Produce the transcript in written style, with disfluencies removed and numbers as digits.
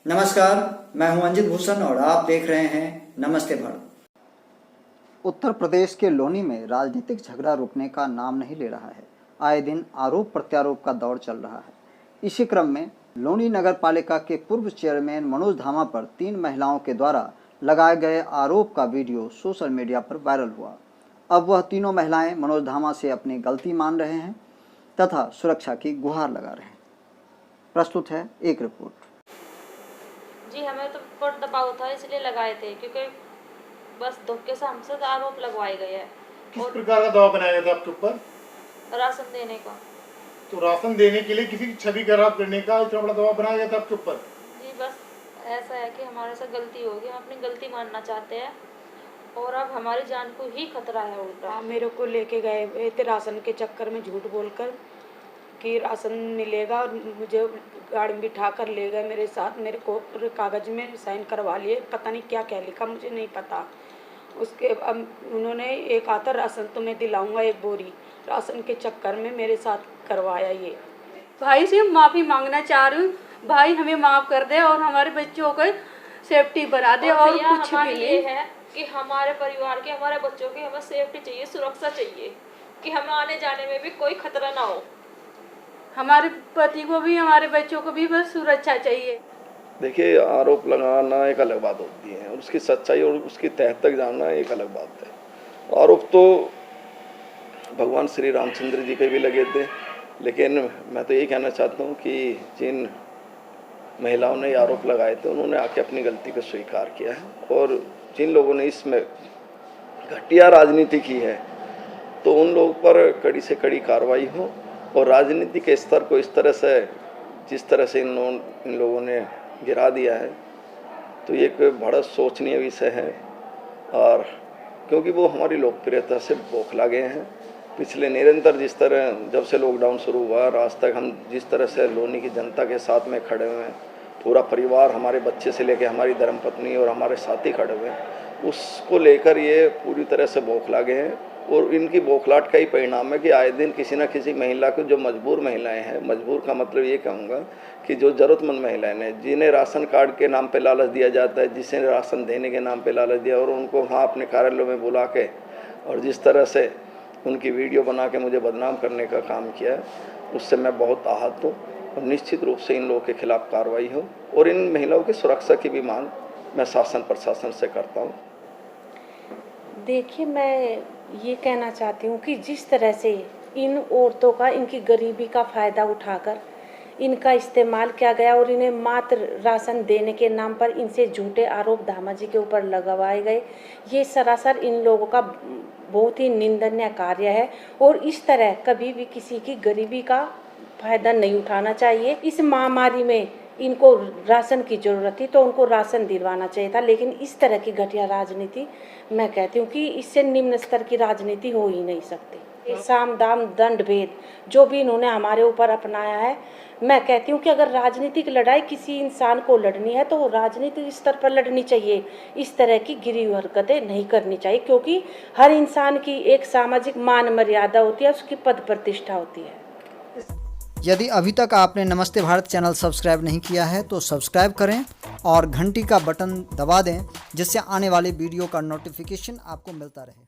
नमस्कार, मैं हूं अंजित भूषण और आप देख रहे हैं नमस्ते भारत। उत्तर प्रदेश के लोनी में राजनीतिक झगड़ा रुकने का नाम नहीं ले रहा है। आए दिन आरोप प्रत्यारोप का दौर चल रहा है। इसी क्रम में लोनी नगर पालिका के पूर्व चेयरमैन मनोज धामा पर 3 महिलाओं के द्वारा लगाए गए आरोप का वीडियो सोशल मीडिया पर वायरल हुआ। अब वह तीनों महिलाएं मनोज धामा से अपनी गलती मान रहे हैं तथा सुरक्षा की गुहार लगा रहे हैं। प्रस्तुत है एक रिपोर्ट। जी, हमें तो पर दबाव था इसलिए लगाए थे, क्योंकि बस धोखे से हमसे आरोप लगवाए गए हैं। किस प्रकार का दबाव बनाया था आपके ऊपर? राशन देने का। तो राशन देने के लिए किसी की छवि खराब करने का इतना बड़ा दबाव बनाया गया था आपके ऊपर? जी, बस ऐसा है कि हमारे से गलती हो गई, हम अपनी गलती मानना चाहते हैं और अब हमारी जान को ही खतरा है उल्टा। मेरे को लेके गए थे राशन के चक्कर में, झूठ बोलकर कि राशन मिलेगा, और मुझे गाड़ी में बिठा कर ले गए मेरे साथ। मेरे को कागज़ में साइन करवा लिए, पता नहीं क्या क्या लिखा मुझे नहीं पता। उसके अब उन्होंने एक आता राशन तो मैं दिलाऊंगा 1 बोरी, राशन के चक्कर में मेरे साथ करवाया ये। भाई से माफ़ी मांगना चाह रही हूँ, भाई हमें माफ़ कर दे और हमारे बच्चों को सेफ्टी बना दे। और कुछ भी ये है कि हमारे परिवार के, हमारे बच्चों की हमें सेफ्टी चाहिए, सुरक्षा चाहिए, कि हमें आने जाने में भी कोई खतरा ना हो। हमारे पति को भी, हमारे बच्चों को भी बस सुरक्षा चाहिए। देखिए, आरोप लगाना एक अलग बात होती है और उसकी सच्चाई और उसकी तह तक जानना एक अलग बात है। आरोप तो भगवान श्री रामचंद्र जी पे भी लगे थे, लेकिन मैं तो ये कहना चाहता हूँ कि जिन महिलाओं ने आरोप लगाए थे उन्होंने आके अपनी गलती को स्वीकार किया है, और जिन लोगों ने इसमें घटिया राजनीति की है तो उन लोगों पर कड़ी से कड़ी कार्रवाई हो। और राजनीति के स्तर को इस तरह से, जिस तरह से इन लोगों ने गिरा दिया है, तो ये एक बड़ा सोचनीय विषय है। और क्योंकि वो हमारी लोकप्रियता से बौखला गए हैं। पिछले निरंतर जिस तरह, जब से लॉकडाउन शुरू हुआ और आज तक हम जिस तरह से लोनी की जनता के साथ में खड़े हुए हैं, पूरा परिवार, हमारे बच्चे से लेकर हमारी धर्मपत्नी और हमारे साथी खड़े हुए हैं, उसको लेकर ये पूरी तरह से बौखला गए हैं। और इनकी बौखलाहट का ही परिणाम है कि आए दिन किसी न किसी महिला को, जो मजबूर महिलाएं हैं, मजबूर का मतलब ये कहूँगा कि जो ज़रूरतमंद महिलाएं हैं, जिन्हें राशन कार्ड के नाम पे लालच दिया जाता है, जिसे राशन देने के नाम पे लालच दिया, और उनको वहाँ अपने कार्यालयों में बुला के और जिस तरह से उनकी वीडियो बना के मुझे बदनाम करने का काम किया है, उससे मैं बहुत आहत हूँ। और निश्चित रूप से इन लोगों के खिलाफ कार्रवाई हो और इन महिलाओं की सुरक्षा की भी मांग मैं शासन प्रशासन से करता हूँ। देखिए, मैं ये कहना चाहती हूँ कि जिस तरह से इन औरतों का, इनकी गरीबी का फ़ायदा उठाकर इनका इस्तेमाल किया गया और इन्हें मात्र राशन देने के नाम पर इनसे झूठे आरोप धामा जी के ऊपर लगवाए गए, ये सरासर इन लोगों का बहुत ही निंदनीय कार्य है। और इस तरह कभी भी किसी की गरीबी का फ़ायदा नहीं उठाना चाहिए। इस महामारी में इनको राशन की ज़रूरत थी तो उनको राशन दिलवाना चाहिए था, लेकिन इस तरह की घटिया राजनीति, मैं कहती हूँ कि इससे निम्न स्तर की राजनीति हो ही नहीं सकती। साम दाम दंड भेद जो भी इन्होंने हमारे ऊपर अपनाया है, मैं कहती हूँ कि अगर राजनीतिक लड़ाई किसी इंसान को लड़नी है तो वो राजनीतिक स्तर पर लड़नी चाहिए। इस तरह की गिरी हुई हरकतें नहीं करनी चाहिए, क्योंकि हर इंसान की एक सामाजिक मान मर्यादा होती है, उसकी पद प्रतिष्ठा होती है। यदि अभी तक आपने नमस्ते भारत चैनल सब्सक्राइब नहीं किया है तो सब्सक्राइब करें और घंटी का बटन दबा दें, जिससे आने वाले वीडियो का नोटिफिकेशन आपको मिलता रहे।